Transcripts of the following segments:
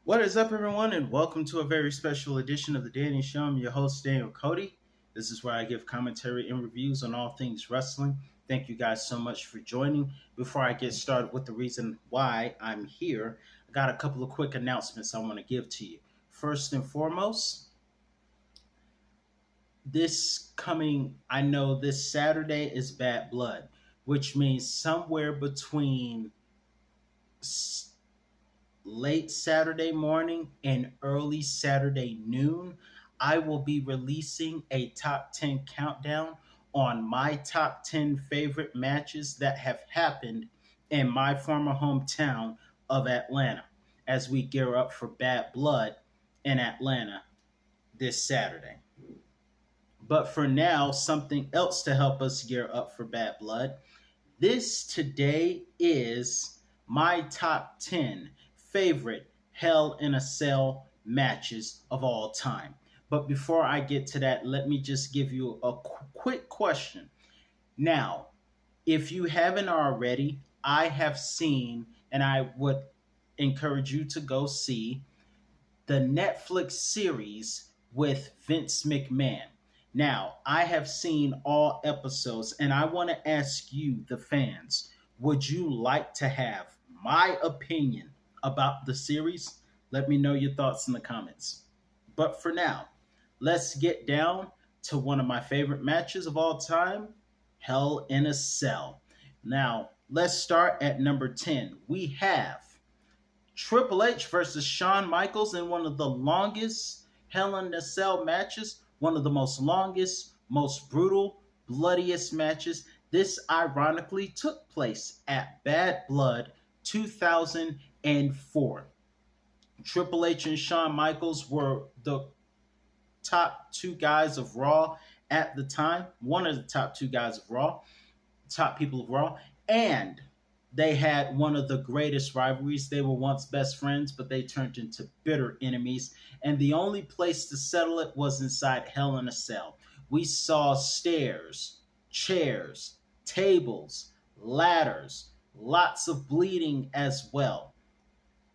What is up, everyone, and welcome to a very special edition of The Danny Show. I'm your host, Daniel Cody. This is where I give commentary and reviews on all things wrestling. Thank you guys so much for joining. Before I get started with the reason why I'm here, I got a couple of quick announcements I want to give to you. First and foremost, I know this Saturday is Bad Blood, which means somewhere between late Saturday morning and early Saturday noon, I will be releasing a top 10 countdown on my top 10 favorite matches that have happened in my former hometown of Atlanta as we gear up for Bad Blood in Atlanta this Saturday. But for now, something else to help us gear up for Bad Blood. This today is my top 10 favorite Hell in a Cell matches of all time. But before I get to that, let me just give you a quick question. Now, if you haven't already, I have seen, and I would encourage you to go see, the Netflix series with Vince McMahon. Now, I have seen all episodes, and I want to ask you, the fans, would you like to have my opinion about the series? Let me know your thoughts in the comments. But for now, let's get down to one of my favorite matches of all time, Hell in a Cell. Now, let's start at number 10. We have Triple H versus Shawn Michaels in one of the longest Hell in a Cell matches, one of the most longest, most brutal, bloodiest matches. This ironically took place at Bad Blood 2004. Triple H and Shawn Michaels were the top two guys of Raw at the time, one of the top two guys of Raw, top people of Raw, and they had one of the greatest rivalries. They were once best friends, but they turned into bitter enemies, and the only place to settle it was inside Hell in a Cell. We saw stairs, chairs, tables, ladders, lots of bleeding as well.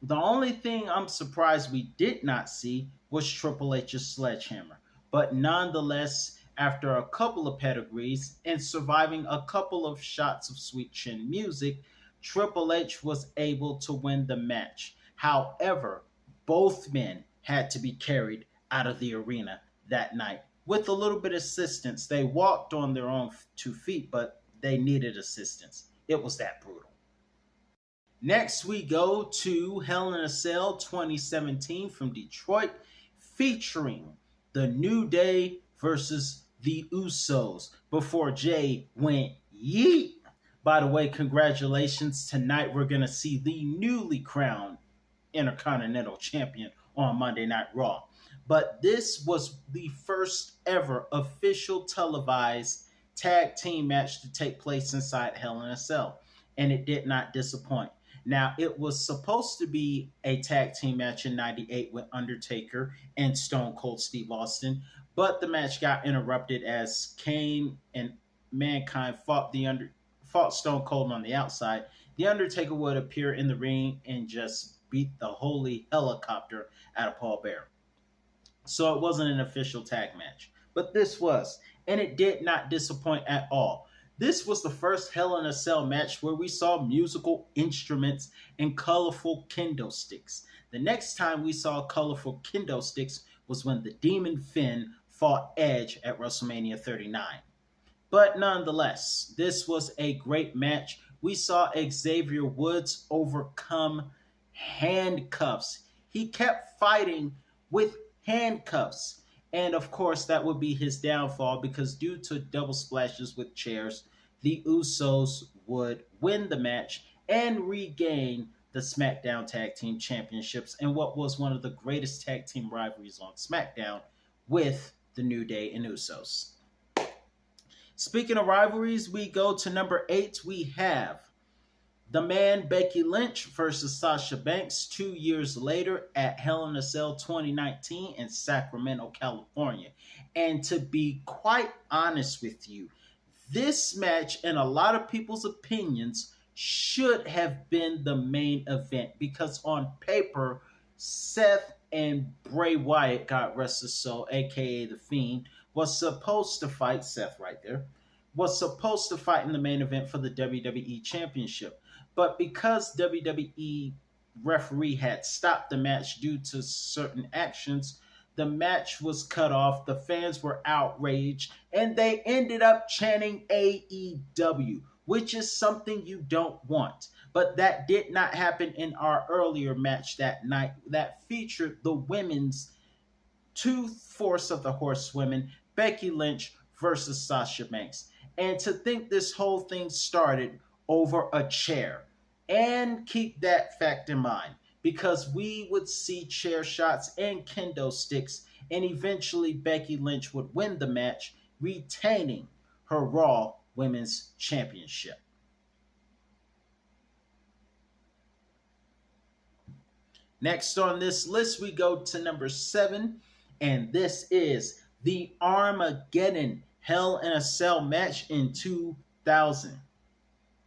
The only thing I'm surprised we did not see was Triple H's sledgehammer. But nonetheless, after a couple of pedigrees and surviving a couple of shots of sweet chin music, Triple H was able to win the match. However, both men had to be carried out of the arena that night with a little bit of assistance. They walked on their own 2 feet, but they needed assistance. It was that brutal. Next, we go to Hell in a Cell 2017 from Detroit, featuring The New Day versus the Usos before Jay went yeet. By the way, congratulations. Tonight, we're going to see the newly crowned Intercontinental Champion on Monday Night Raw. But this was the first ever official televised tag team match to take place inside Hell in a Cell, and it did not disappoint. Now, it was supposed to be a tag team match in 98 with Undertaker and Stone Cold Steve Austin, but the match got interrupted as Kane and Mankind fought Stone Cold on the outside. The Undertaker would appear in the ring and just beat the holy helicopter out of Paul Bearer. So it wasn't an official tag match, but this was, and it did not disappoint at all. This was the first Hell in a Cell match where we saw musical instruments and colorful kendo sticks. The next time we saw colorful kendo sticks was when the Demon Finn fought Edge at WrestleMania 39. But nonetheless, this was a great match. We saw Xavier Woods overcome handcuffs. He kept fighting with handcuffs. And of course, that would be his downfall because due to double splashes with chairs, the Usos would win the match and regain the SmackDown Tag Team Championships in what was one of the greatest tag team rivalries on SmackDown with the New Day and Usos. Speaking of rivalries, we go to number 8. We have the man Becky Lynch versus Sasha Banks 2 years later at Hell in a Cell 2019 in Sacramento, California. And to be quite honest with you, this match, in a lot of people's opinions, should have been the main event because on paper, Seth and Bray Wyatt, God rest his soul, aka The Fiend, was supposed to fight Seth right there, was supposed to fight in the main event for the WWE Championship. But because WWE referee had stopped the match due to certain actions, the match was cut off. The fans were outraged and they ended up chanting AEW, which is something you don't want. But that did not happen in our earlier match that night that featured the women's two force of the horsewomen, Becky Lynch versus Sasha Banks. And to think this whole thing started over a chair. And keep that fact in mind because we would see chair shots and kendo sticks, and eventually Becky Lynch would win the match, retaining her Raw Women's Championship. Next on this list, we go to number 7, and this is the Armageddon Hell in a Cell match in 2000.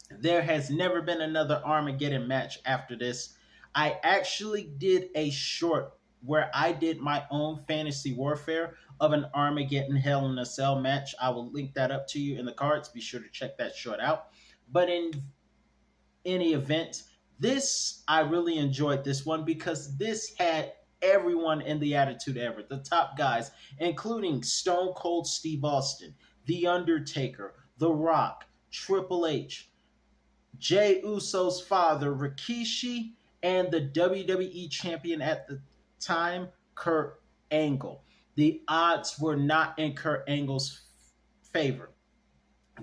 There has never been another Armageddon match after this. I actually did a short where I did my own fantasy warfare of an Armageddon Hell in a Cell match. I will link that up to you in the cards. Be sure to check that short out. But in any event, this, I really enjoyed this one because this had everyone in the Attitude Era, the top guys, including Stone Cold Steve Austin, The Undertaker, The Rock, Triple H, Jey Uso's father, Rikishi, and the WWE champion at the time, Kurt Angle. The odds were not in Kurt Angle's favor.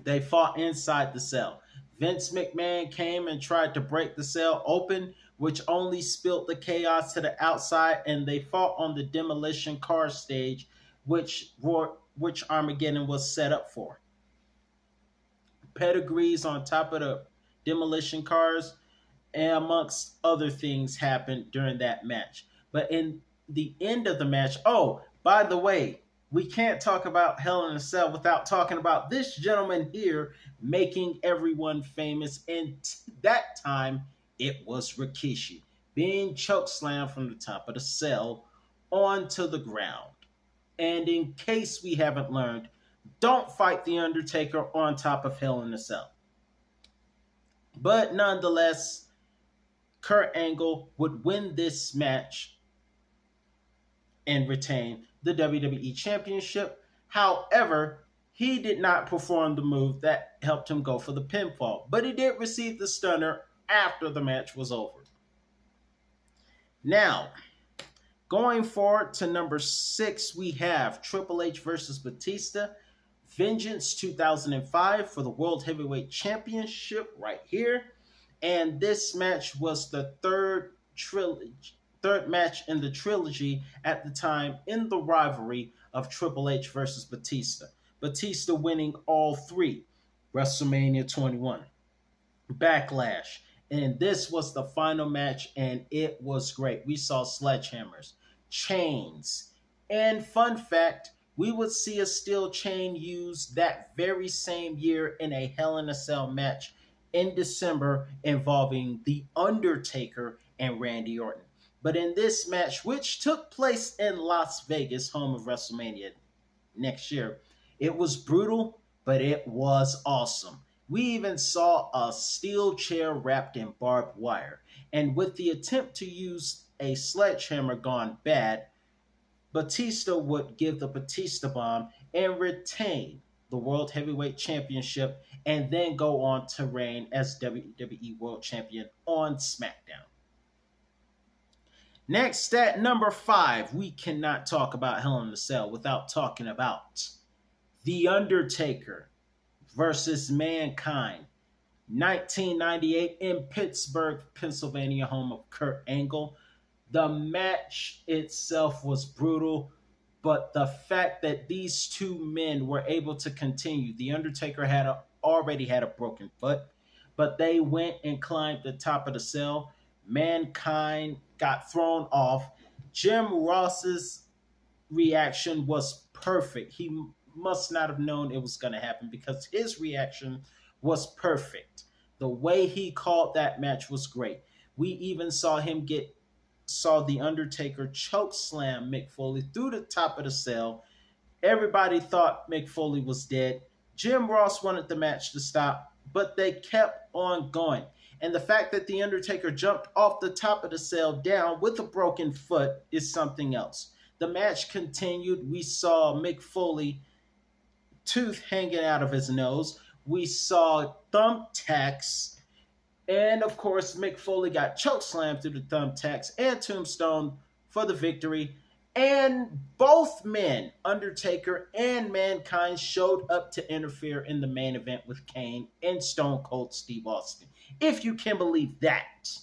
They fought inside the cell. Vince McMahon came and tried to break the cell open, which only spilled the chaos to the outside, and they fought on the demolition car stage, which Armageddon was set up for. Pedigrees on top of the demolition cars, and amongst other things happened during that match. But in the end of the match, oh, by the way, we can't talk about Hell in a Cell without talking about this gentleman here making everyone famous. And that time, it was Rikishi being chokeslammed from the top of the cell onto the ground. And in case we haven't learned, don't fight The Undertaker on top of Hell in a Cell. But nonetheless, Kurt Angle would win this match and retain the WWE Championship. However, he did not perform the move that helped him go for the pinfall, but he did receive the stunner after the match was over. Now, going forward to number 6, we have Triple H versus Batista, Vengeance 2005 for the World Heavyweight Championship right here. And this match was the third match in the trilogy at the time in the rivalry of Triple H versus Batista. Batista winning all 3. WrestleMania 21, Backlash, and this was the final match, and it was great. We saw sledgehammers, chains, and fun fact, we would see a steel chain used that very same year in a Hell in a Cell match in December involving The Undertaker and Randy Orton. But in this match, which took place in Las Vegas, home of WrestleMania next year, it was brutal, but it was awesome. We even saw a steel chair wrapped in barbed wire. And with the attempt to use a sledgehammer gone bad, Batista would give the Batista Bomb and retain the World Heavyweight Championship and then go on to reign as WWE World Champion on SmackDown. Next, at number 5, we cannot talk about Hell in a Cell without talking about The Undertaker versus Mankind, 1998 in Pittsburgh, Pennsylvania, home of Kurt Angle. The match itself was brutal, but the fact that these two men were able to continue, The Undertaker already had a broken foot, but they went and climbed the top of the cell. Mankind got thrown off. Jim Ross's reaction was perfect. He must not have known it was going to happen because his reaction was perfect. The way he called that match was great. We even saw him get saw The Undertaker choke slam Mick Foley through the top of the cell. Everybody thought Mick Foley was dead. Jim Ross wanted the match to stop, but they kept on going. And the fact that The Undertaker jumped off the top of the cell down with a broken foot is something else. The match continued. We saw Mick Foley tooth hanging out of his nose. We saw thumbtacks. And of course, Mick Foley got chokeslammed through the thumbtacks and tombstone for the victory. And both men, Undertaker and Mankind, showed up to interfere in the main event with Kane and Stone Cold Steve Austin. If you can believe that.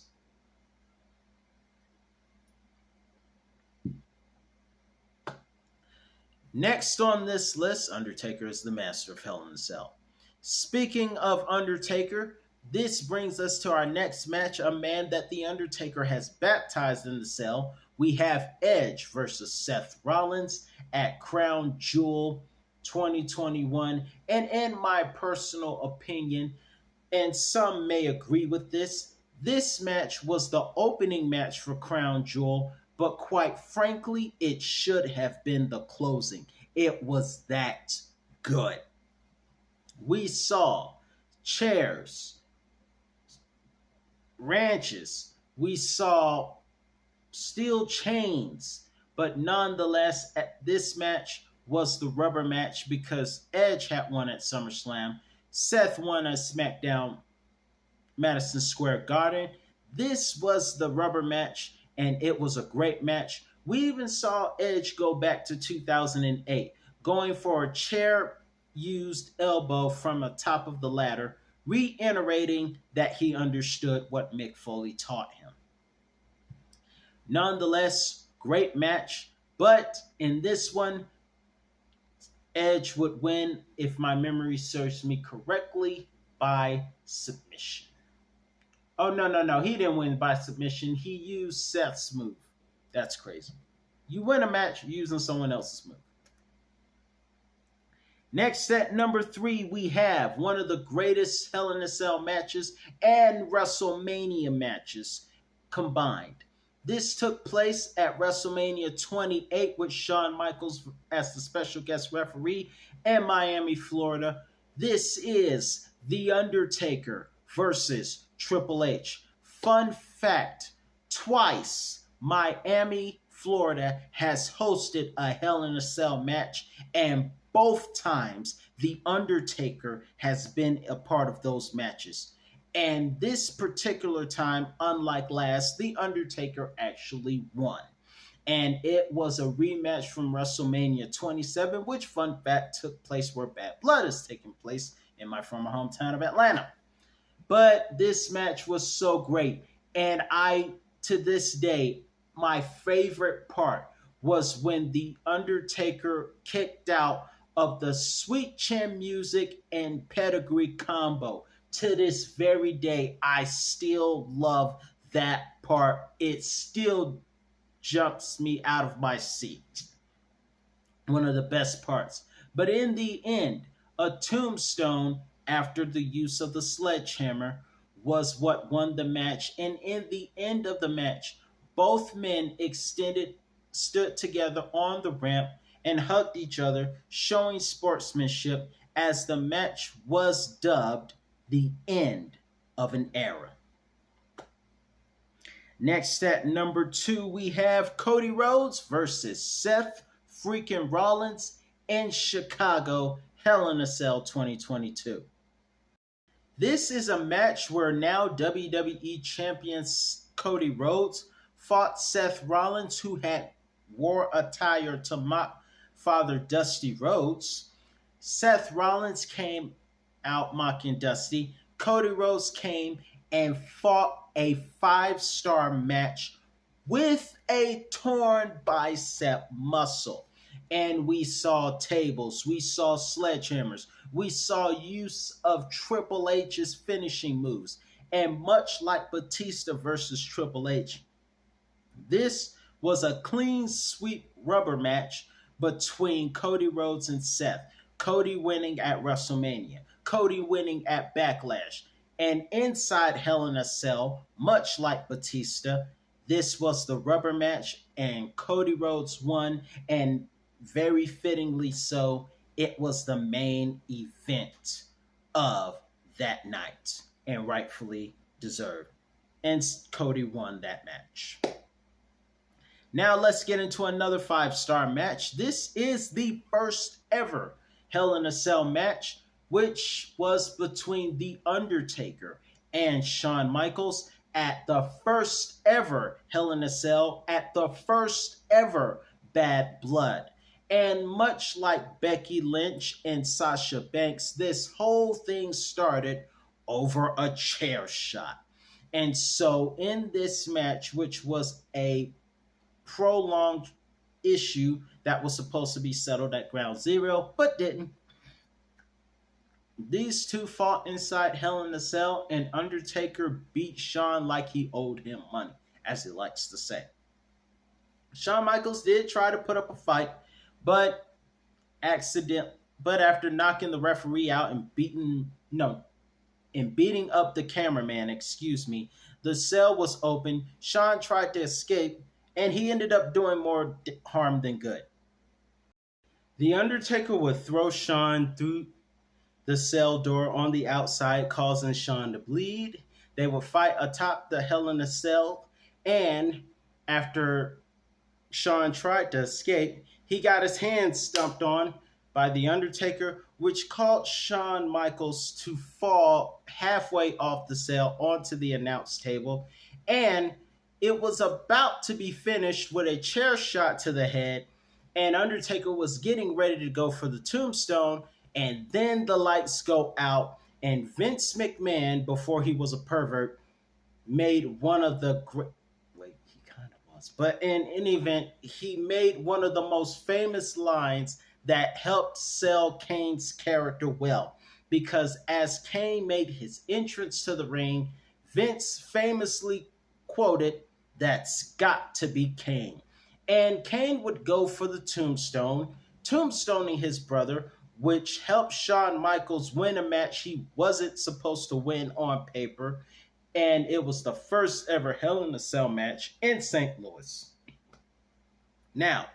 Next on this list, Undertaker is the master of Hell in a Cell. Speaking of Undertaker, this brings us to our next match, a man that The Undertaker has baptized in the cell. We have Edge versus Seth Rollins at Crown Jewel 2021. And in my personal opinion, and some may agree with this match was the opening match for Crown Jewel, but quite frankly, it should have been the closing. It was that good. We saw chairs, ranches, we saw steel chains, but nonetheless, this match was the rubber match because Edge had won at SummerSlam. Seth won at SmackDown Madison Square Garden. This was the rubber match, and it was a great match. We even saw Edge go back to 2008, going for a chair-used elbow from the top of the ladder, reiterating that he understood what Mick Foley taught him. Nonetheless, great match, but in this one, Edge would win, if my memory serves me correctly, by submission. Oh, no. He didn't win by submission. He used Seth's move. That's crazy. You win a match using someone else's move. Next, at number 3, we have one of the greatest Hell in a Cell matches and WrestleMania matches combined. This took place at WrestleMania 28 with Shawn Michaels as the special guest referee in Miami, Florida. This is The Undertaker versus Triple H. Fun fact, twice Miami, Florida has hosted a Hell in a Cell match, and both times The Undertaker has been a part of those matches. And this particular time, unlike last, The Undertaker actually won. And it was a rematch from WrestleMania 27, which, fun fact, took place where Bad Blood is taking place in my former hometown of Atlanta. But this match was so great. And to this day, my favorite part was when The Undertaker kicked out of the Sweet Chin Music and Pedigree combo. To this very day, I still love that part. It still jumps me out of my seat. One of the best parts. But in the end, a tombstone after the use of the sledgehammer was what won the match. And in the end of the match, both men stood together on the ramp and hugged each other, showing sportsmanship, as the match was dubbed the end of an era. Next, at number 2, we have Cody Rhodes versus Seth freaking Rollins in Chicago, Hell in a Cell 2022. This is a match where now WWE Champion Cody Rhodes fought Seth Rollins, who had wore attire to mock Father Dusty Rhodes. Seth Rollins came out mocking Dusty. Cody Rhodes came and fought a 5-star match with a torn bicep muscle. And we saw tables, we saw sledgehammers, we saw use of Triple H's finishing moves. And much like Batista versus Triple H, this was a clean sweep rubber match between Cody Rhodes and Seth. Cody winning at WrestleMania, Cody winning at Backlash. And inside Hell in a Cell, much like Batista, This was the rubber match, and Cody Rhodes won, and very fittingly so, it was the main event of that night, and rightfully deserved. And Cody won that match. Now let's get into another 5-star match. This is the first ever Hell in a Cell match, which was between The Undertaker and Shawn Michaels at the first ever Hell in a Cell, at the first ever Bad Blood. And much like Becky Lynch and Sasha Banks, this whole thing started over a chair shot. And so in this match, which was a prolonged issue that was supposed to be settled at Ground Zero, but didn't, these two fought inside Hell in a Cell, and Undertaker beat Shawn like he owed him money, as he likes to say. Shawn Michaels did try to put up a fight, but after knocking the referee out and beating up the cameraman, the cell was open. Shawn tried to escape, and he ended up doing more harm than good. The Undertaker would throw Shawn through the cell door on the outside, causing Shawn to bleed. They would fight atop the Hell in a Cell, and after Shawn tried to escape, he got his hand stomped on by The Undertaker, which caused Shawn Michaels to fall halfway off the cell onto the announce table, and it was about to be finished with a chair shot to the head, and Undertaker was getting ready to go for the tombstone, and then the lights go out, and Vince McMahon, before he was a pervert, made one of the he kind of was, but in any event, he made one of the most famous lines that helped sell Kane's character well, because as Kane made his entrance to the ring, Vince famously quoted, "That's got to be Kane." And Kane would go for the tombstone, tombstoning his brother, which helped Shawn Michaels win a match he wasn't supposed to win on paper. And it was the first ever Hell in a Cell match in St. Louis. Now,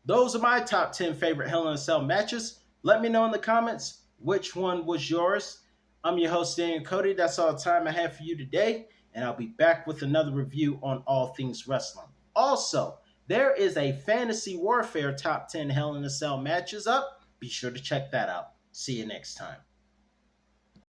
those are my top 10 favorite Hell in a Cell matches. Let me know in the comments which one was yours. I'm your host, Daniel Cody. That's all the time I have for you today, and I'll be back with another review on all things wrestling. Also, there is a Fantasy Warfare top 10 Hell in a Cell matches up. Be sure to check that out. See you next time.